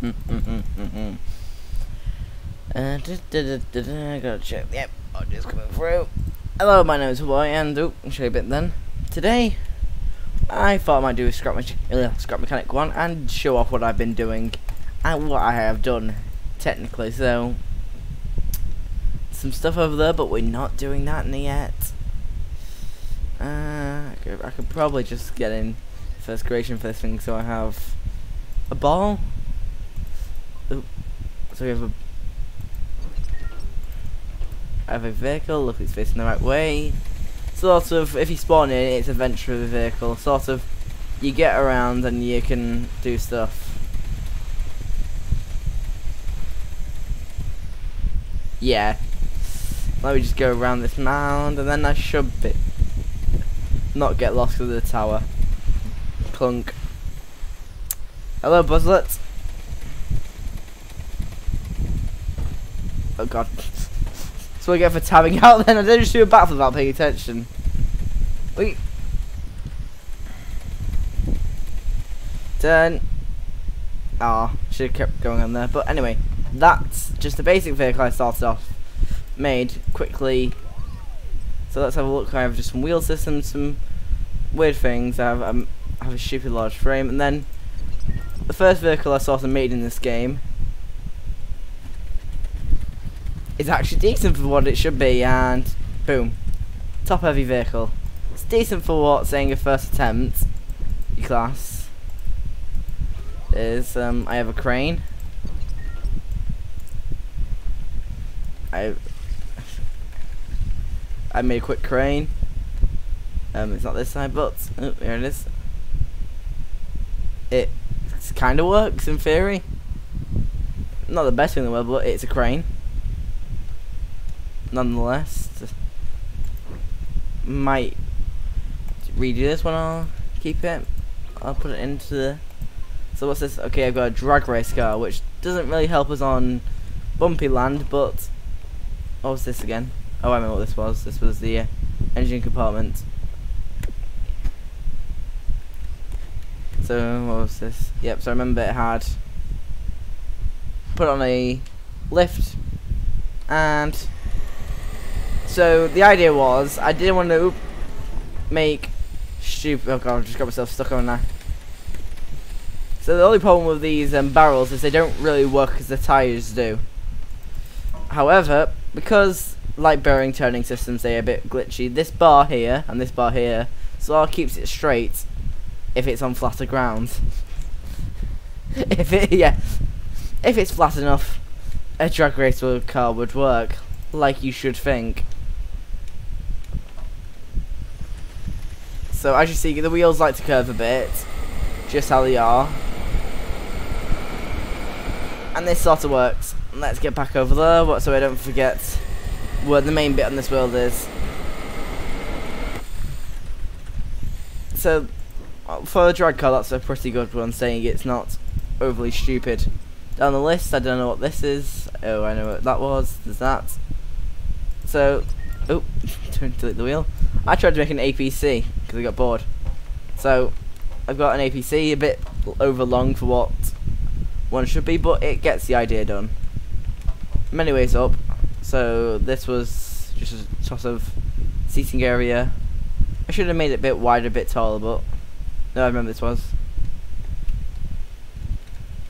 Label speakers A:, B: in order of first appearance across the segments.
A: Gotta check. Yep, audio's coming through. Hello, my name is Boy, and I'll show you a bit then. Today, I thought I might do a scrap mechanic one and show off what I've been doing and what I have done technically. So, some stuff over there, but we're not doing that yet. I could probably just get in first creation for this thing, so I have a ball. Ooh. So we have a vehicle. Look, it's facing the right way. Sort of, if you spawn in, it's a venture of a vehicle. Sort of, you get around and you can do stuff. Yeah. Let me just go around this mound, and then I should not get lost with the tower. Clunk. Hello, Buzzlet. Oh god. That's what I get for tabbing out then. I didn't just do a backflip without paying attention. Wait. Turn. Ah, should have kept going on there. But anyway, that's just a basic vehicle I started off. Made quickly. So let's have a look. I have just some wheel systems, some weird things. I have a stupid large frame, and then the first vehicle I sort of made in this game is actually decent for what it should be, and boom, top heavy vehicle. It's decent for what saying a first attempt class is. I have a crane. I made a quick crane. It's not this side, but oh, here it is. It kind of works in theory. Not the best thing in the world, but it's a crane. Nonetheless, might redo this one. I'll keep it. I'll put it into the. So what's this? Okay, I've got a drag race car, which doesn't really help us on bumpy land, but what was this again? Oh, I remember what this was. This was the engine compartment. So what was this? Yep. So I remember it had put on a lift, and so the idea was I didn't want to make stupid. Oh god, I just got myself stuck on that. So the only problem with these barrels is they don't really work as the tires do. However, because like bearing turning systems, they're a bit glitchy. This bar here and this bar here sort of keeps it straight if it's on flatter ground. if it's flat enough, a drag race car would work, like you should think. So as you see, the wheels like to curve a bit, just how they are, and this sort of works. Let's get back over there, so I don't forget where the main bit on this world is. So for a drag car, that's a pretty good one, saying it's not overly stupid. Down the list, I don't know what this is. Oh, I know what that was. There's that. So, oh, don't delete the wheel. I tried to make an APC because I got bored. So I've got an APC, a bit over long for what one should be, but it gets the idea done. Many ways up. So this was just a sort of seating area. I should have made it a bit wider, a bit taller, but no, I remember this was.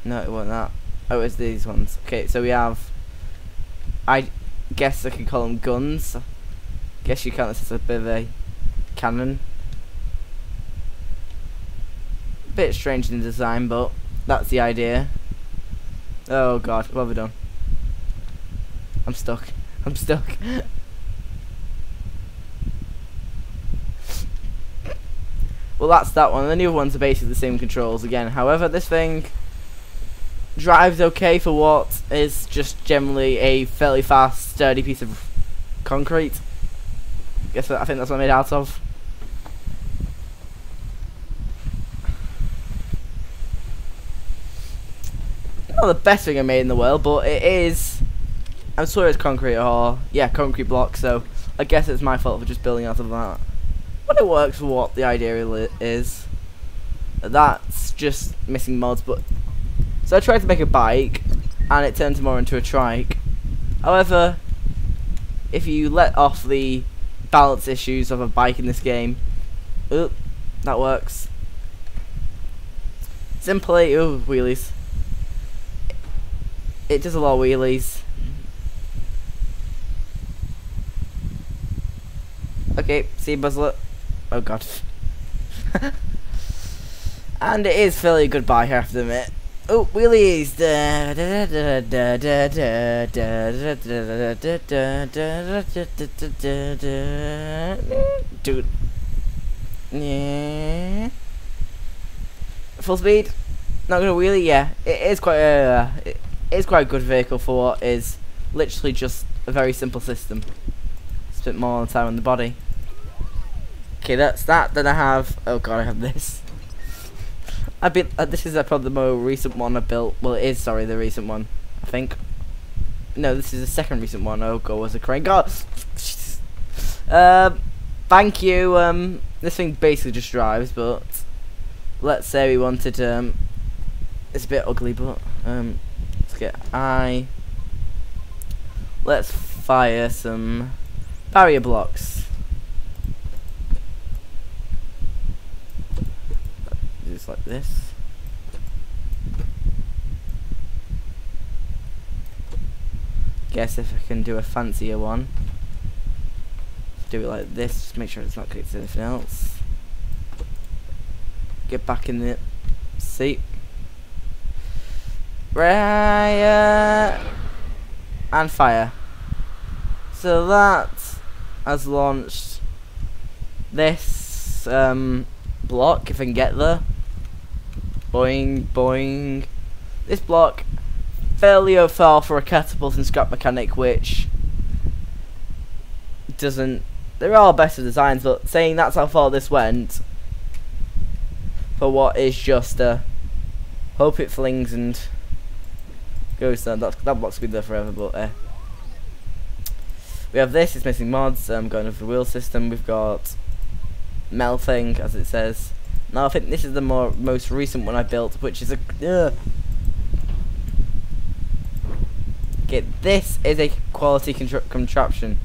A: No, it wasn't that. Oh, it's these ones. Okay, so we have, I guess I could call them guns. Guess you count this as a bit of a cannon. Bit strange in design, but that's the idea. Oh god, what have we done? I'm stuck. I'm stuck. Well, that's that one. The new ones are basically the same controls again. However, this thing drives okay for what is just generally a fairly fast, sturdy piece of concrete. I think that's what I'm made out of. Not the best thing I made in the world, but it is. I'm sure it's concrete or yeah, concrete block. So I guess it's my fault for just building out of that. But it works for what the idea is. That's just missing mods, but So I tried to make a bike, and it turned more into a trike. However, if you let off the balance issues of a bike in this game, oop, that works. Simply, ooh, wheelies. It does a lot of wheelies. Okay, see Buzzlet. Oh god. And it is fairly good bike, I have to admit. Oh, wheelies! Dude. Yeah. Full speed. Not gonna wheelie. Yeah, it is quite a good vehicle for what is literally just a very simple system. Spent more on time on the body. Okay, that's that. Then I have. Oh god, I have this. This is probably the more recent one I built. Well, it is. Sorry, the recent one. I think. No, this is the second recent one. Oh god, was a crane. God. Thank you. This thing basically just drives, but let's say we wanted. It's a bit ugly, but let's get Let's fire some barrier blocks. Just like this. Guess if I can do a fancier one. Do it like this, just make sure it's not connected to anything else. Get back in the seat. Right, and fire. So that has launched this block, if I can get there. Boing, boing. This block, fairly far for a catapult and scrap mechanic, which doesn't. There are better designs, but saying that's how far this went for what is just hope it flings and goes down. That block's been there forever, but we have this. It's missing mods. Going over the wheel system. We've got melting, as it says. Now I think this is the most recent one I built, which is a. Okay, this is a quality contraption,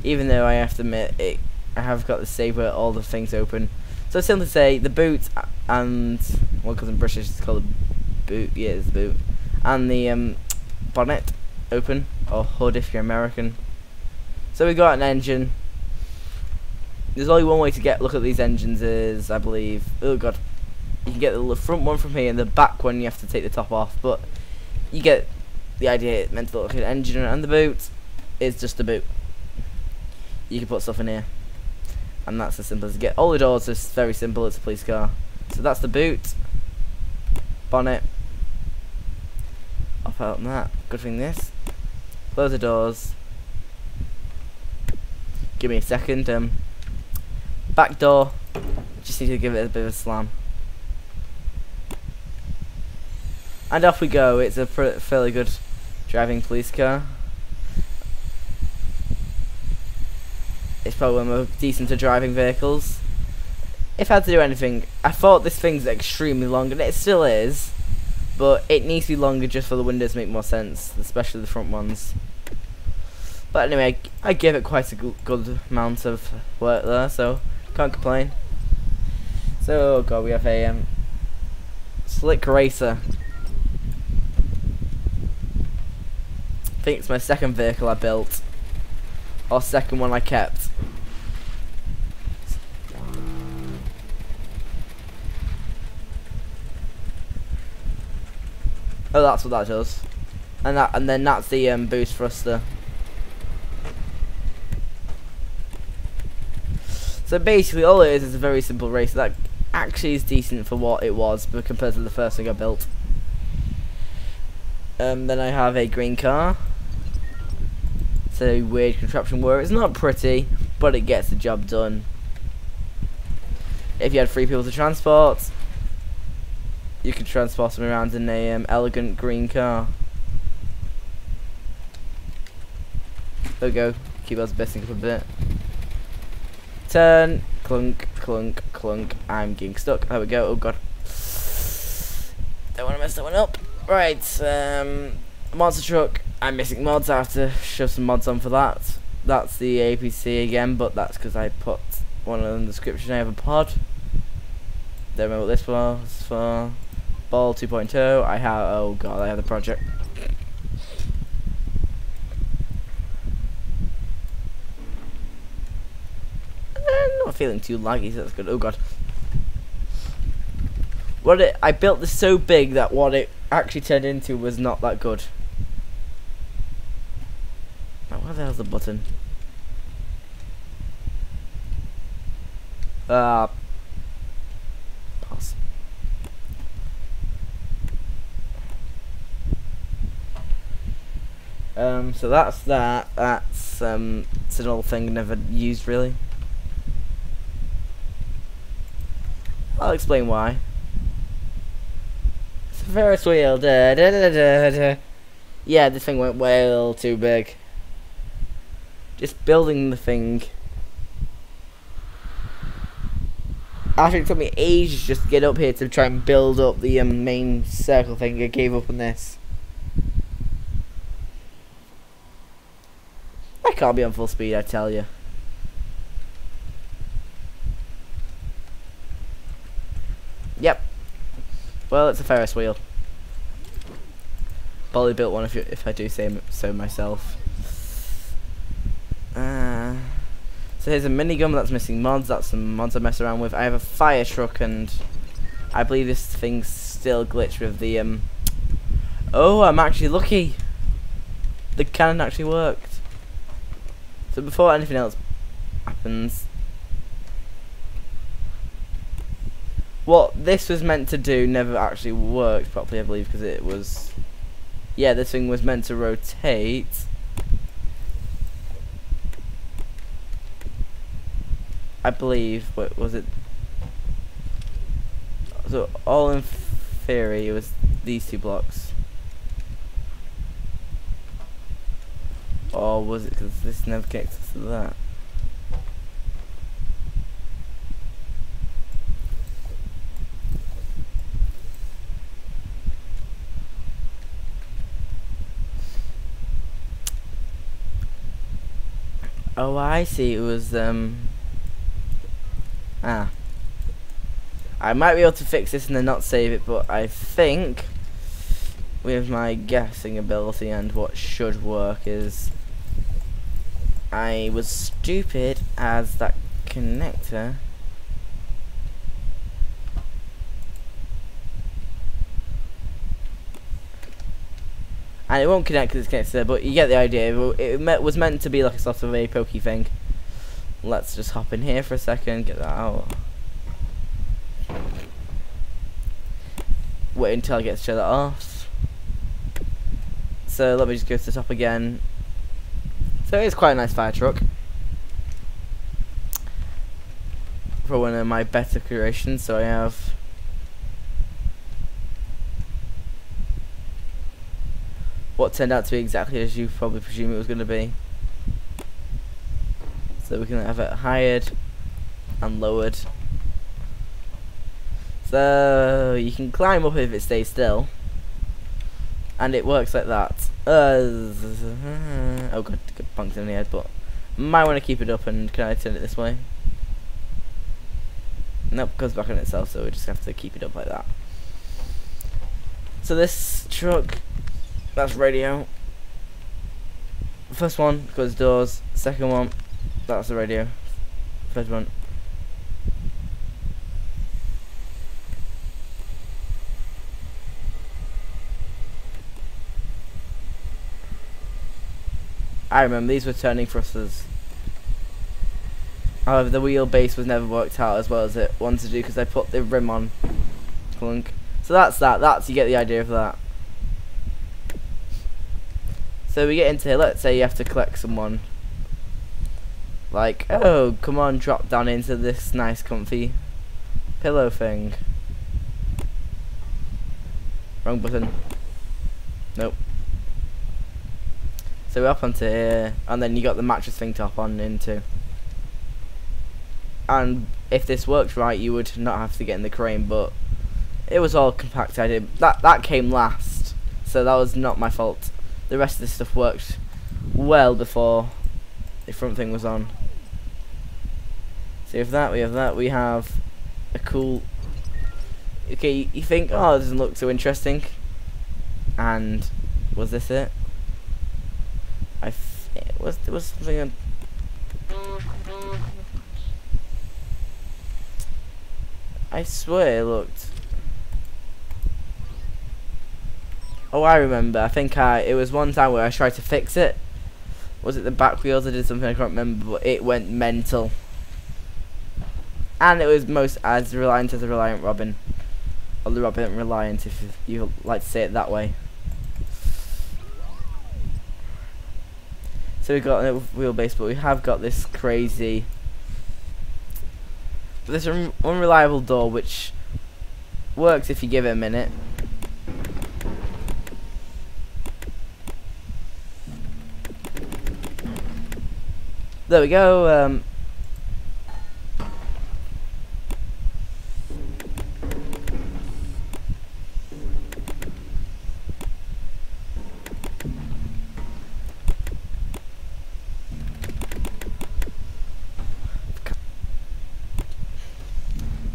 A: even though I have to admit I have got to save where all the things open. So simply say the boot and well, because I'm British, it's called a boot. Yeah, it's the boot. And the bonnet open, or hood if you're American. So we got an engine. There's only one way to look at these engines is, I believe, oh god, you can get the front one from here and the back one you have to take the top off, but you get the idea. It's meant to look at an engine, and the boot is just the boot. You can put stuff in here, and that's as simple as it gets. All the doors are very simple. It's a police car. So that's the boot, bonnet. Off out on that. Good thing this. Close the doors. Give me a second. Back door. Just need to give it a bit of a slam. And off we go. It's a fairly good driving police car. It's probably one of the most decent driving vehicles. If I had to do anything, I thought this thing's extremely long, and it still is. But it needs to be longer just for the windows to make more sense, especially the front ones. But anyway, I gave it quite a good amount of work there, so can't complain. So, oh god, we have a Slick Racer. I think it's my second vehicle I built, or second one I kept. Oh, that's what that does, and then that's the boost thruster. So basically, all it is a very simple racer that actually is decent for what it was, but compared to the first thing I built. Then I have a green car. It's a weird contraption where it's not pretty, but it gets the job done. If you had 3 people to transport, you could transport them around in a elegant green car. There we go. Keyboard's messing up a bit. Turn, clunk, clunk, clunk. I'm getting stuck. There we go. Oh god. Don't want to mess that one up. Right, monster truck. I'm missing mods. I have to shove some mods on for that. That's the APC again, but that's because I put one of them in the description. I have a pod. Don't remember what this was for. Ball 2.0. I have. Oh god, I have the project. I'm not feeling too laggy, so that's good. Oh god. I built this so big that what it actually turned into was not that good. Oh, where the hell's the button? Pass. So that's that. That's it's an old thing never used really. I'll explain why. It's a Ferris wheel. Da, da, da, da, da. Yeah, this thing went way too big. Just building the thing. Actually, it took me ages just to get up here to try and build up the main circle thing. I gave up on this. I can't be on full speed, I tell you. Yep. Well, it's a Ferris wheel. Probably built one if I do say so myself. So here's a minigun that's missing mods. That's some mods I mess around with. I have a fire truck, and I believe this thing's still glitched with the Oh, I'm actually lucky. The cannon actually worked. So before anything else happens, what this was meant to do never actually worked properly, I believe, because it was, yeah, this thing was meant to rotate. I believe, what was it? So all in theory, it was these two blocks. Or was it because this never connects to that? Oh, I see. It was I might be able to fix this and then not save it, but I think with my guessing ability and what should work is I was stupid as that connector. And it won't connect because it's connected there, but you get the idea. It was meant to be like a sort of a pokey thing. Let's just hop in here for a second, get that out. Wait until I get to show that off. So let me just go to the top again. So it's quite a nice fire truck. For one of my better creations, so I have what turned out to be exactly as you probably presume it was going to be. So we can have it hired and lowered. So you can climb up if it stays still. And it works like that. Oh god, got punked in the head, but might want to keep it up. And can I turn it this way? Nope, goes back on itself, so we just have to keep it up like that. So this truck, that's radio. First one goes doors, second one, that's the radio. Third one. I remember these were turning thrusters. However, the wheelbase was never worked out as well as it wanted to do because I put the rim on. Clunk. So that's that. That's, you get the idea of that. So we get into here. Let's say you have to collect someone. Like, oh, come on, drop down into this nice comfy pillow thing. Wrong button. Nope. So we're up onto here, and then you got the mattress thing to hop on into. And if this works right, you would not have to get in the crane, but it was all compacted. That came last. so that was not my fault. The rest of this stuff worked well before the front thing was on. So we have that, we have a cool... Okay, you think, oh, it doesn't look so interesting. And was this it? It was something... I swear it looked... Oh, I remember. I think it was one time where I tried to fix it. Was it the back wheels? I did something I can't remember, but it went mental. And it was most as reliant as a Reliant Robin. Or the Robin Reliant, if you like to say it that way. So we've got a wheelbase, but we have got this crazy... This unreliable door, which works if you give it a minute. There we go.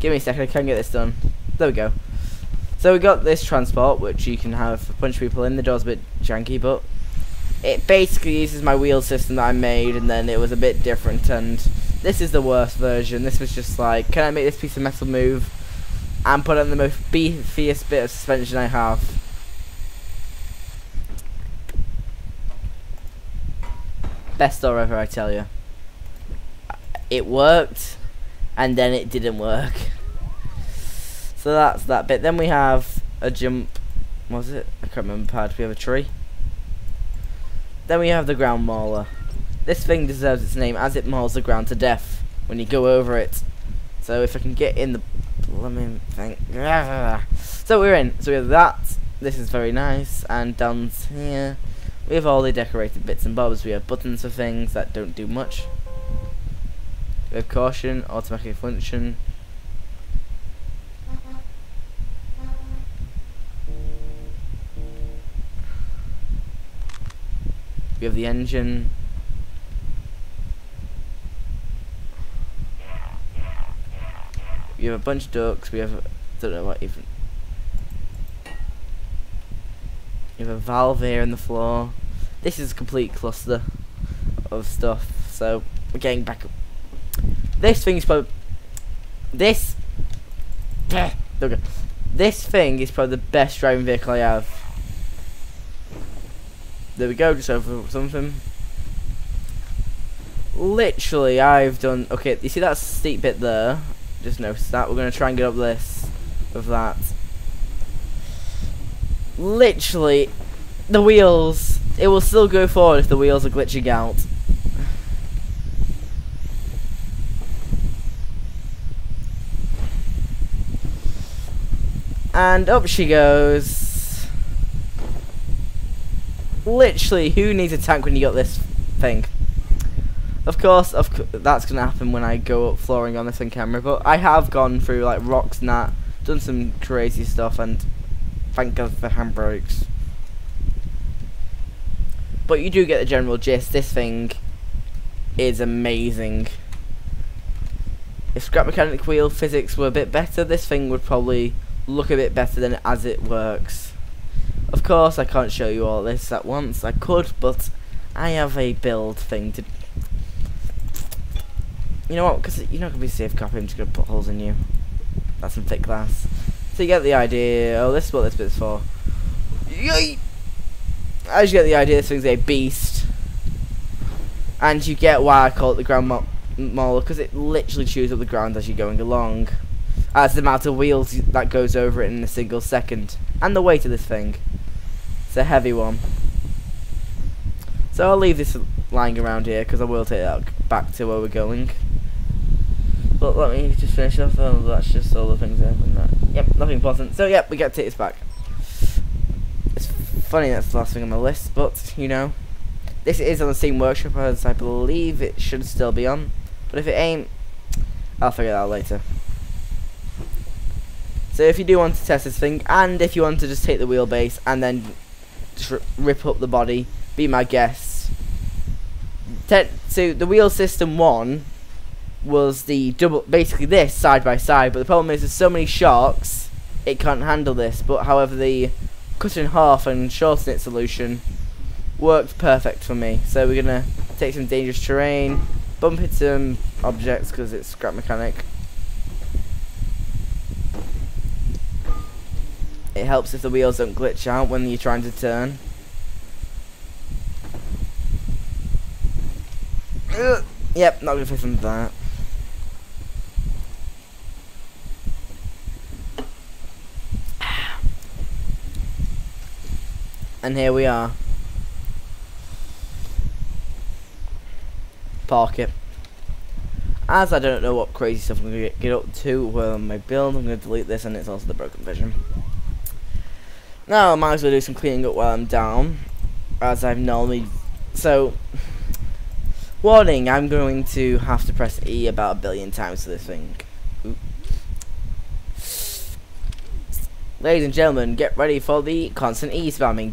A: Give me a second, I can get this done. There we go. So we got this transport, which you can have a bunch of people in. The door's a bit janky, but it basically uses my wheel system that I made, and then it was a bit different, and this is the worst version. This was just like, can I make this piece of metal move and put on the most beefiest bit of suspension I have? Best door ever, I tell you. It worked, and then it didn't work. So that's that bit. Then we have a jump. What was it? I can't remember pad. We have a tree. Then we have the ground mauler. This thing deserves its name as it mauls the ground to death when you go over it. So if I can get in the blooming thing. So we're in. So we have that. This is very nice. And down here we have all the decorated bits and bobs. We have buttons for things that don't do much. We have caution, automatic function. We have the engine. We have a bunch of ducts. We have, don't know what even. You have a valve here in the floor. This is a complete cluster of stuff. So we're getting back. This thing is probably this thing is probably the best driving vehicle I have. There we go, just over something. Literally, I've done... Okay, you see that steep bit there? Just notice that. We're going to try and get up this with that. Literally, the wheels... It will still go forward if the wheels are glitching out. And up she goes. Literally, who needs a tank when you got this thing? Of course, that's gonna happen when I go up flooring on this on camera. But I have gone through like rocks and that, done some crazy stuff, and thank God for handbrakes. But you do get the general gist. This thing is amazing. If scrap mechanic wheel physics were a bit better, this thing would probably look a bit better than as it works. Of course, I can't show you all this at once. I could, but I have a build thing to... You know what? Because you're not going to be safe copy. I'm just going to put holes in you. That's some thick glass. So you get the idea. Oh, this is what this bit's for. Yay! As you get the idea, this thing's a beast. And you get why I call it the ground mauler, because it literally chews up the ground as you're going along. As the amount of wheels that goes over it in a single second. And the weight of this thing. It's a heavy one. So I'll leave this lying around here because I will take that back to where we're going. But let me just finish off. Oh, that's just all the things there. Yep, nothing important. So yep, we get to take this back. It's funny that's the last thing on the list, but you know, this is on the Steam Workshop as I believe it should still be on. But if it ain't, I'll figure that out later. So if you do want to test this thing, and if you want to just take the wheelbase and then just rip up the body. Be my guest. So the wheel system 1 was the double, basically this side by side, but the problem is there's so many sharks it can't handle this. But however, the cut in half and shorten it solution worked perfect for me. So we're gonna take some dangerous terrain, bump into some objects because it's scrap mechanic. It helps if the wheels don't glitch out when you're trying to turn. Yep, not gonna fit into that. And here we are. Park it. As I don't know what crazy stuff I'm gonna get up to with my build, I'm gonna delete this, and it's also the broken vision. Now I might as well do some cleaning up while I'm down, as I've normally. So, warning, I'm going to have to press E about 1 billion times for this thing. Oop. Ladies and gentlemen, get ready for the constant E spamming.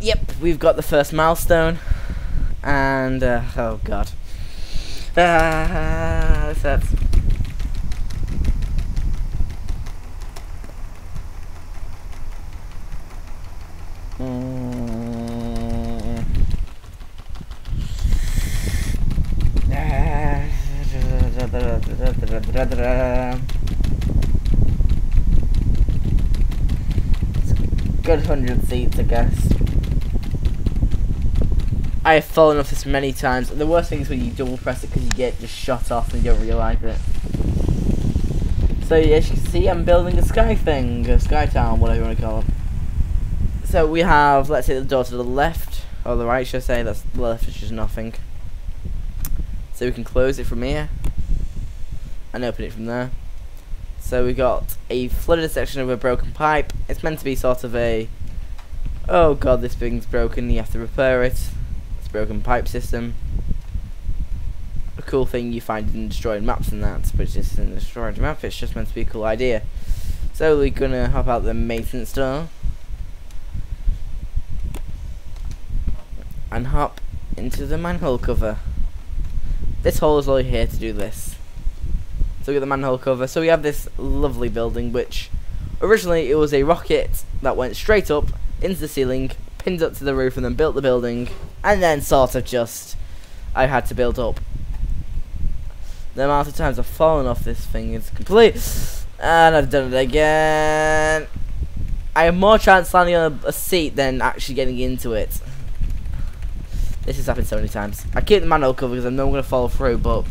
A: Yep, we've got the first milestone, and oh god, this hurts. Good 100 seats, I guess. I have fallen off this many times. The worst thing is when you double press it because you get just shot off and you don't realise it. So as you can see, I'm building a sky thing, a sky town, whatever you want to call it. So we have, let's say, the door to the left, or the right, should I say? That's the left, is just nothing. So we can close it from here and open it from there. So we got a flooded section of a broken pipe. It's meant to be sort of a, oh god, this thing's broken, you have to repair it. Broken pipe system. A cool thing you find in destroyed maps and that, but it's just in the destroyed map, it's just meant to be a cool idea. So we're gonna hop out the maintenance door and hop into the manhole cover. This hole is only here to do this. So we got the manhole cover. So we have this lovely building, which originally it was a rocket that went straight up into the ceiling, pinned up to the roof, and then built the building, and then sort of just I had to build up. The amount of times I've fallen off this thing is complete, and I've done it again. I have more chance landing on a seat than actually getting into it. This has happened so many times. I keep the manhole cover because I know I'm going to fall through, but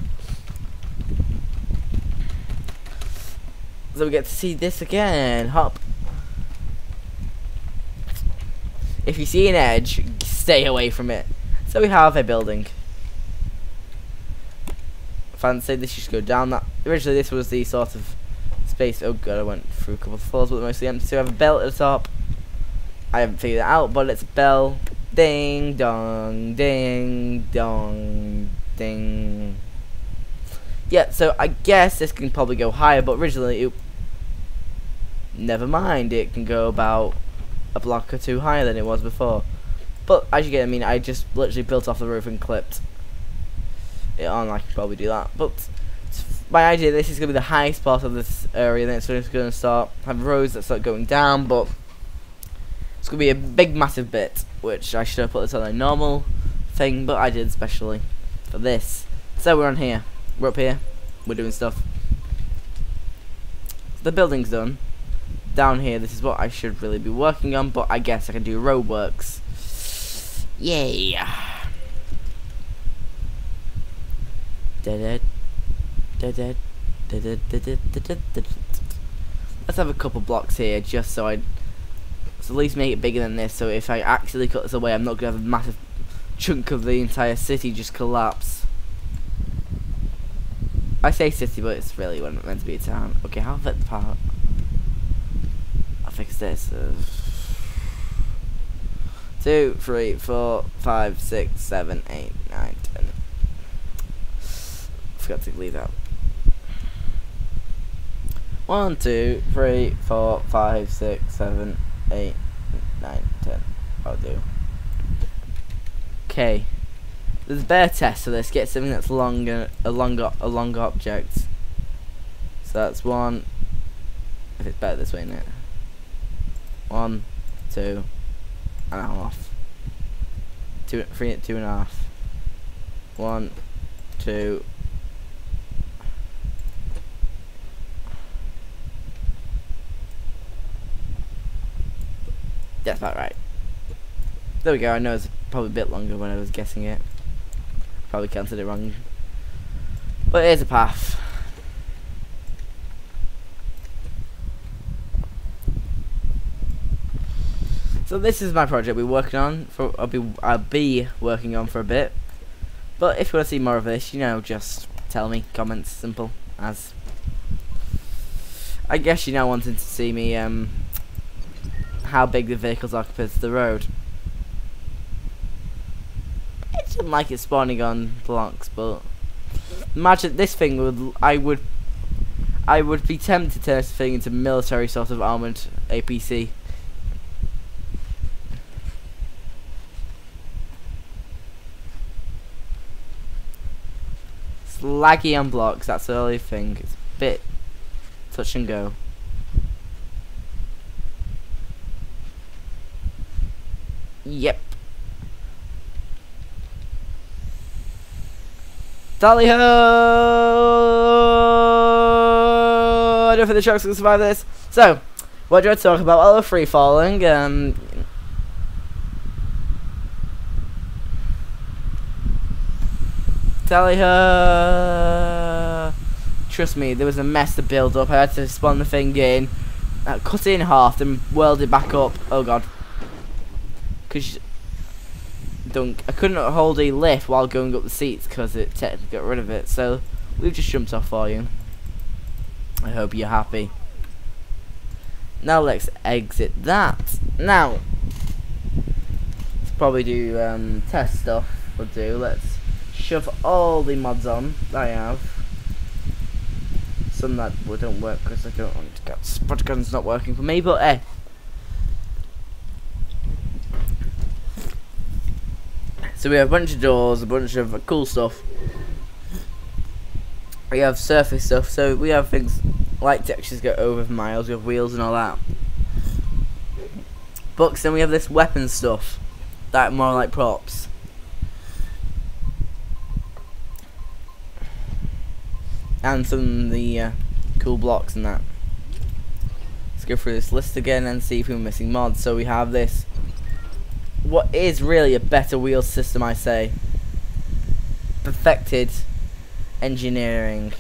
A: so we get to see this again. Hop. If you see an edge, stay away from it. So we have a building. Fancy this should go down that. Originally this was the sort of space. Oh god, I went through a couple of floors, but they're mostly empty. So we have a bell at the top. I haven't figured it out, but it's a bell. Ding dong, ding dong, ding. Yeah, so I guess this can probably go higher, but originally never mind, it can go about a block or two higher than it was before. But as you get, I mean, I just literally built off the roof and clipped it on. I could probably do that, but my idea, this is going to be the highest part of this area, then it's going to start have roads that start going down, but it's going to be a big massive bit, which I should have put this on a normal thing, but I did especially for this. So we're on here, we're up here, we're doing stuff. The building's done. Down here, this is what I should really be working on, but I guess I can do roadworks. Yay! Let's have a couple blocks here, just so at least make it bigger than this. So if I actually cut this away, I'm not gonna have a massive chunk of the entire city just collapse. I say city, but it's really meant to be a town. Okay, how about the part? Fix this. 2, 3, 4, 5, 6, 7, 8, 9, 10. Forgot to leave out. 1, 2, 3, 4, 5, 6, 7, 8, 9, 10. I'll do. Okay. There's a better test, so let's get something that's longer, a longer object. So that's 1. If it's better this way, isn't it? 1, 2, and a half. 2, 3, 2.5. 1, 2. That's about right. There we go. I know it's probably a bit longer when I was guessing it. Probably counted it wrong. But here's a path. So this is my project we're working on for. I'll be working on for a bit. But if you want to see more of this, you know, just tell me. Comments, simple as. I guess you're now wanting to see me how big the vehicles are compared to the road. It doesn't like it spawning on blocks, but imagine this thing would. I would be tempted to turn this thing into military sort of armored APC. It's laggy on blocks. That's the only thing. It's a bit touch and go. Yep. Tally ho! I don't think the sharks can survive this. So, what do I talk about? Well, free falling. Tally ho! Trust me, there was a mess to build up. I had to spawn the thing in, cut it in half, then weld it back up. Oh god. Because I couldn't hold a lift while going up the seats because it technically got rid of it. So we've just jumped off for you. I hope you're happy. Now let's exit that. Now let's probably do test stuff. We'll do. Let's shove all the mods on that I have. Some that don't work because I don't want to get spot guns not working for me. But hey. So we have a bunch of doors, a bunch of cool stuff. We have surface stuff, so we have things like textures go over miles, we have wheels and all that. Books, then we have this weapon stuff, that are more like props. And some of the cool blocks and that. Let's go through this list again and see if we're missing mods. So we have this. What is really a better wheel system, I say. Perfected engineering.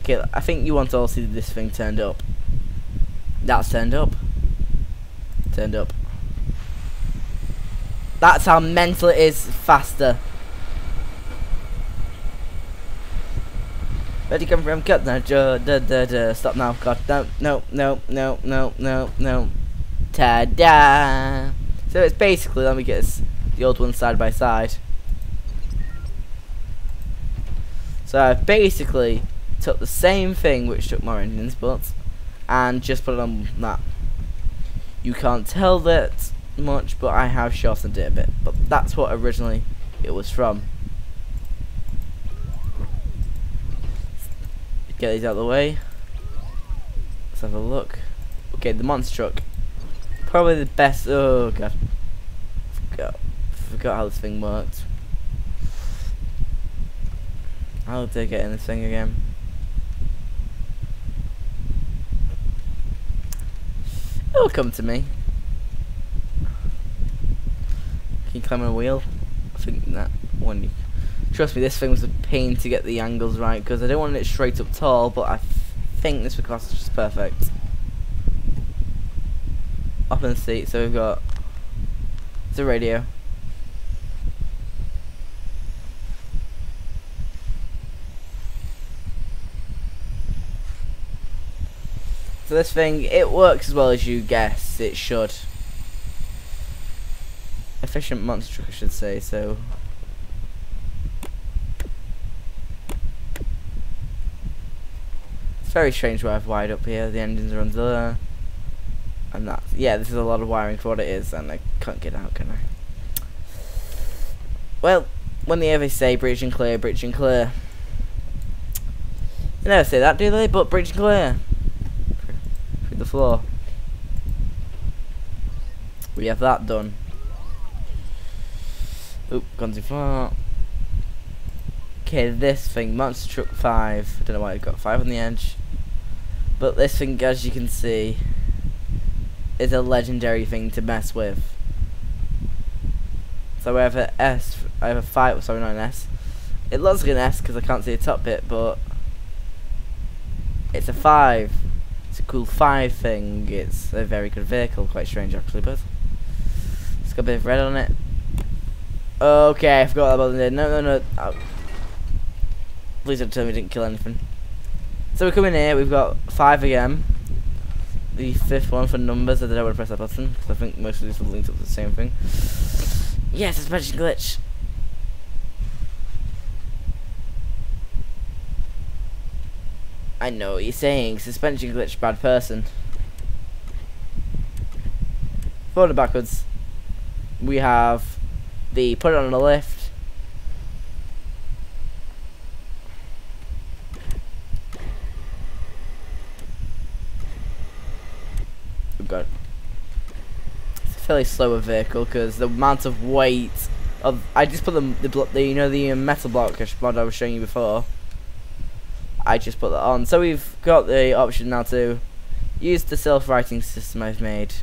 A: Okay, I think you want to all see this thing turned up. That's turned up. Turned up. That's how mental it is faster. Where'd you come from? Cut now. Stop now. God, no. Ta-da! So it's basically, let me get the old one side by side. So I've basically took the same thing, which took more engines, but, and just put it on that. You can't tell that much, but I have shortened it a bit. But that's what originally it was from. Get these out of the way. Let's have a look. Okay, the monster truck. Probably the best. Oh god, forgot how this thing worked. How did I get in this thing again? It'll come to me. Can you climb on a wheel? I think that one. Trust me, this thing was a pain to get the angles right because I don't want it straight up tall, but I think this would cost just perfect. Up in the seat, so we've got the radio. So this thing, it works as well as you guess it should. Efficient monster truck, I should say, so. very strange where I've wired up here. The engines are under there. And that's, yeah, this is a lot of wiring for what it is, and I can't get out, can I? Well, when they ever say bridge and clear, bridge and clear. They never say that, do they? But bridge and clear. Through the floor. We have that done. Oop, gone too far. Okay, this thing, Monster Truck 5. I don't know why I got 5 on the edge. But this thing, as you can see, is a legendary thing to mess with. So I have a S, I have a 5, sorry, not an S. It looks like an S because I can't see the top bit, but it's a 5. It's a cool 5 thing. It's a very good vehicle, quite strange actually, but it's got a bit of red on it. Okay, I forgot about the no. Oh. Please don't tell me I didn't kill anything. So we come in here, we've got 5 again. The 5th one for numbers, I don't want to press that button, because I think most of these will link up to the same thing. Yes, suspension glitch. I know what you're saying, suspension glitch, bad person. Forward and backwards. We have the put it on the lift. Got it's a fairly slower vehicle because the amount of weight of I just put the you know the metal block mod I was showing you before. I just put that on, so we've got the option now to use the self-writing system I've made.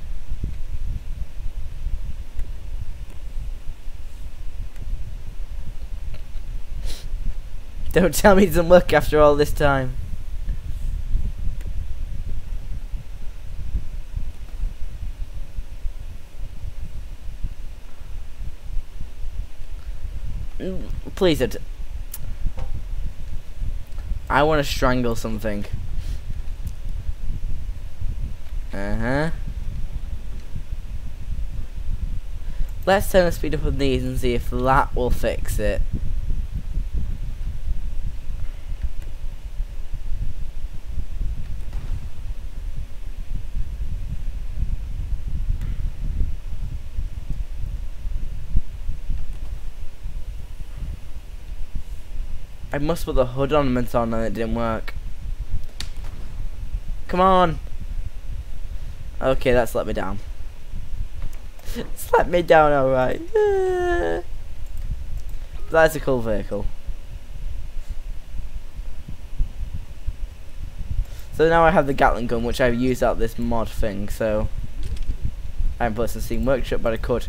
A: Don't tell me it doesn't work after all this time. Please don't. I want to strangle something. Let's turn the speed up on these and see if that will fix it. I must put the hood ornament on and it didn't work. Come on! Okay, that's let me down. It's let me down, alright. That's a cool vehicle. So now I have the Gatling gun, which I've used out this mod thing, so I haven't put this in Steam Workshop, but I could.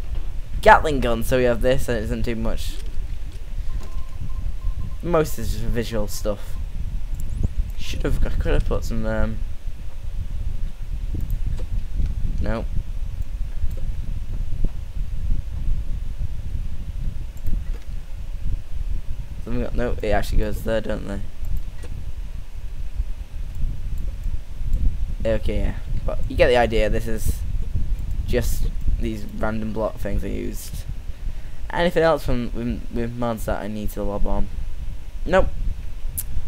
A: Gatling gun, so we have this and it doesn't do much. Most is just visual stuff. I could have put some no. No, it actually goes there, don't they? Okay, yeah. But you get the idea, this is just these random block things I used. Anything else from with mods that I need to lob on? Nope.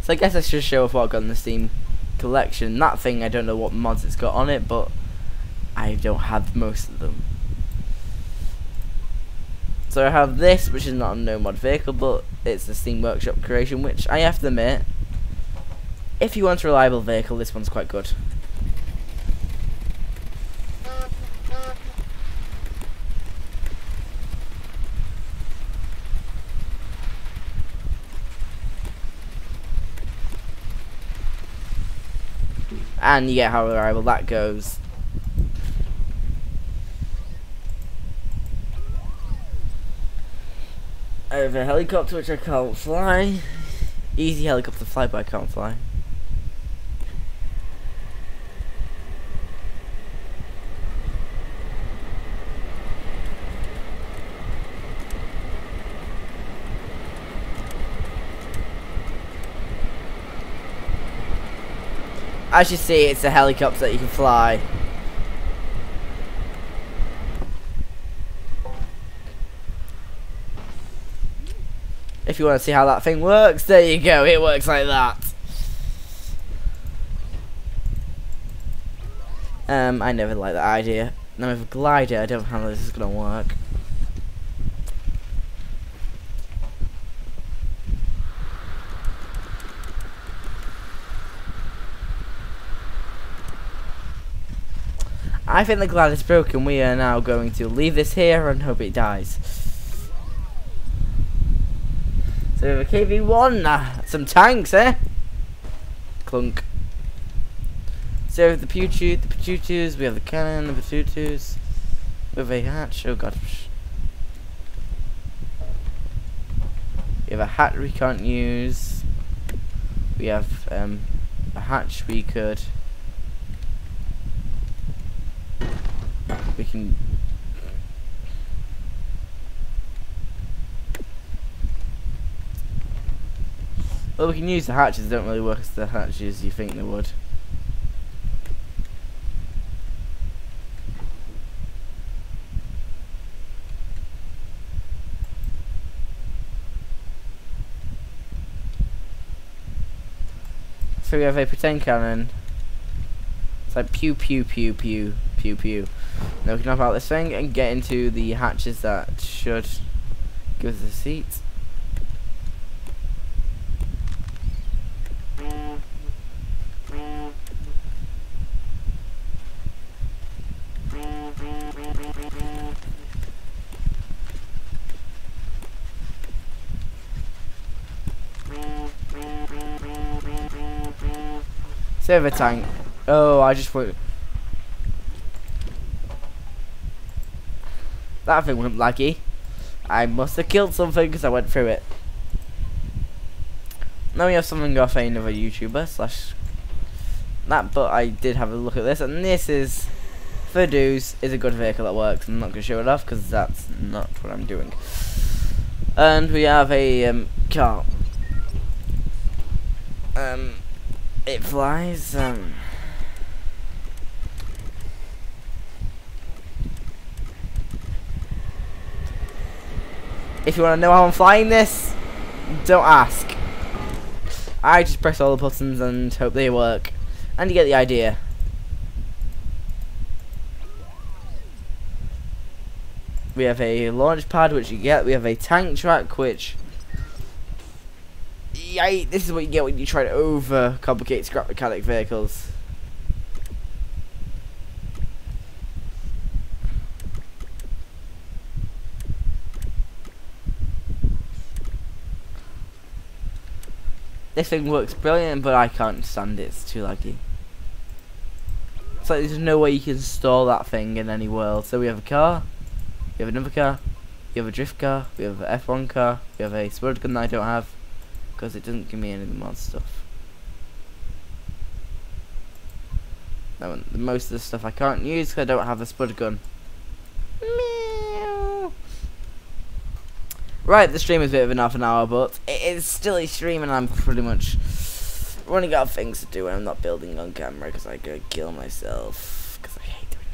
A: So I guess I should show off what I've got in the Steam collection. That thing, I don't know what mods it's got on it, but I don't have most of them. So I have this, which is not a no mod vehicle, but it's the Steam Workshop creation, which I have to admit, if you want a reliable vehicle, this one's quite good. And you get how reliable that goes. I have a helicopter which I can't fly. Easy helicopter fly, but I can't fly. As you see, it's a helicopter that you can fly. If you want to see how that thing works, there you go, it works like that. I never liked that idea. Now with a glider, I don't know how this is gonna work. I think the glider's broken. We are now going to leave this here and hope it dies. So we have a KV-1, some tanks, eh? Clunk. So we have the Pachootus, we have the cannon, the Pachootus, we have a hatch, oh god. We have a hatch we can't use. We have a hatch we could... We can... Well, we can use the hatches, they don't really work as the hatches you think they would. So we have a pretend cannon. It's like pew pew pew pew pew pew. Now we can hop out this thing and get into the hatches that should give us a seat. Save a tank. Oh, I just put... That thing went laggy. I must have killed something because I went through it. Now we have something off another YouTuber slash that, but I did have a look at this, and this is Fadoos is a good vehicle that works. I'm not going to show it off because that's not what I'm doing. And we have a car. It flies. If you want to know how I'm flying this, don't ask. I just press all the buttons and hope they work. And you get the idea. We have a launch pad, which you get. We have a tank track, which... Yay, this is what you get when you try to overcomplicate scrap mechanic vehicles. This thing works brilliant, but I can't stand it. It's too laggy. It's like there's no way you can install that thing in any world. So we have a car, we have another car, we have a drift car, we have an F1 car, we have a spud gun that I don't have because it doesn't give me any of the mod stuff. No, most of the stuff I can't use because I don't have a spud gun. Meow. Right, the stream is a bit of an half an hour, but it is still a stream, and I'm pretty much running out of things to do, and I'm not building on camera because I could kill myself because I hate doing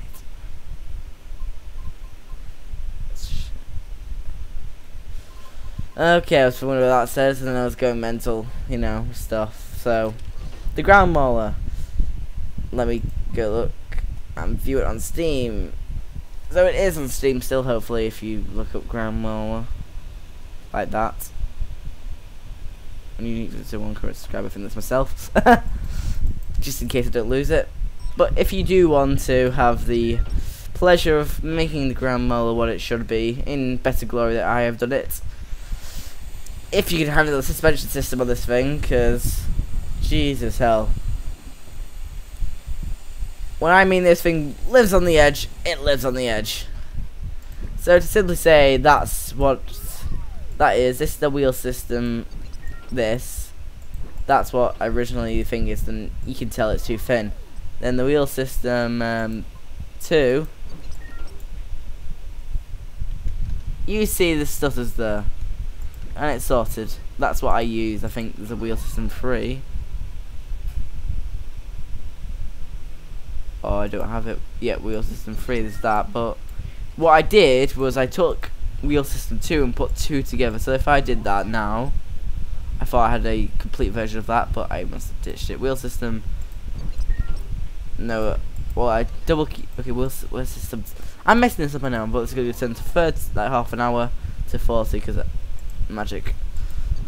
A: it. Okay, I was wondering what that says, and then I was going mental, you know, stuff. So, the ground mauler. Let me go look and view it on Steam. So it is on Steam still, hopefully, if you look up ground mauler. Like that. And you need to do one current subscriber, I think that's myself. Just in case I don't lose it. But if you do want to have the pleasure of making the ground mauler what it should be, in better glory that I have done it. If you can handle the suspension system on this thing, because Jesus hell. When I mean this thing lives on the edge, it lives on the edge. So to simply say, that's what that is. This is the wheel system. That's what I originally think is. Then you can tell it's too thin. Then the wheel system 2. You see the stuff is there, and it's sorted. That's what I use. I think there's a wheel system 3. Oh, I don't have it yet. Wheel system 3. There's that. But what I did was I took wheel system 2 and put 2 together. So if I did that now, I thought I had a complete version of that, but I must have ditched it. Wheel system, no, Well, I double keep. Okay, where's system? I'm messing this up now, but it's going to turn to third, like half an hour to 40 because magic.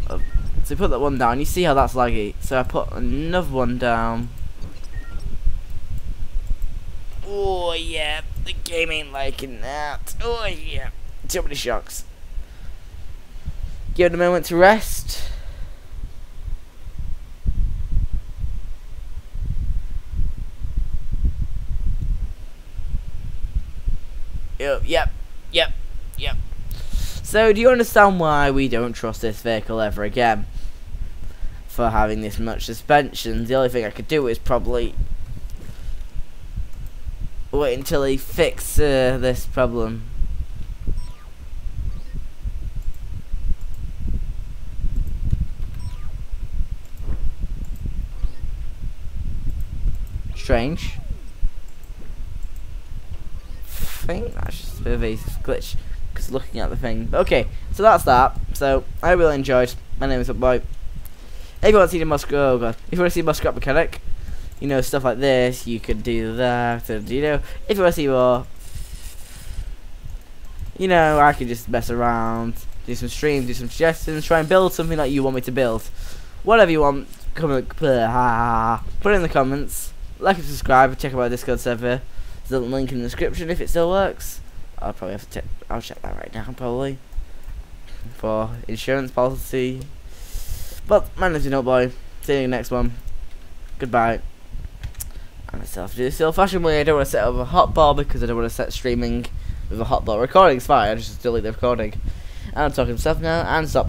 A: So you put that one down. You see how that's laggy. So I put another one down. Oh yeah, the game ain't liking that. Oh yeah, too many shocks. Give it a moment to rest. Yep. So, do you understand why we don't trust this vehicle ever again? For having this much suspension, the only thing I could do is probably wait until he fixes this problem. Strange. I think that's just a bit of a glitch because looking at the thing. Okay, so that's that. So I really enjoyed. My name is Upboy. If you want to see the Muskrat, oh god, if you want to see Muskrat Mechanic, you know, stuff like this, you could do that. And, you know, if you want to see more, you know, I could just mess around, do some streams, do some suggestions, try and build something that you want me to build. Whatever you want, put it in the comments. Like and subscribe, and check out my Discord server. There's a link in the description if it still works. I'll probably have to check. I'll check that right now, probably, for insurance policy. But my name's Upboy. See you in the next one. Goodbye. And I still have to do this the old-fashioned way. I don't want to set up a hotbar because I don't want to set streaming with a hotbar. Recording's fine. I just delete the recording. And I'm talking to myself now and stop.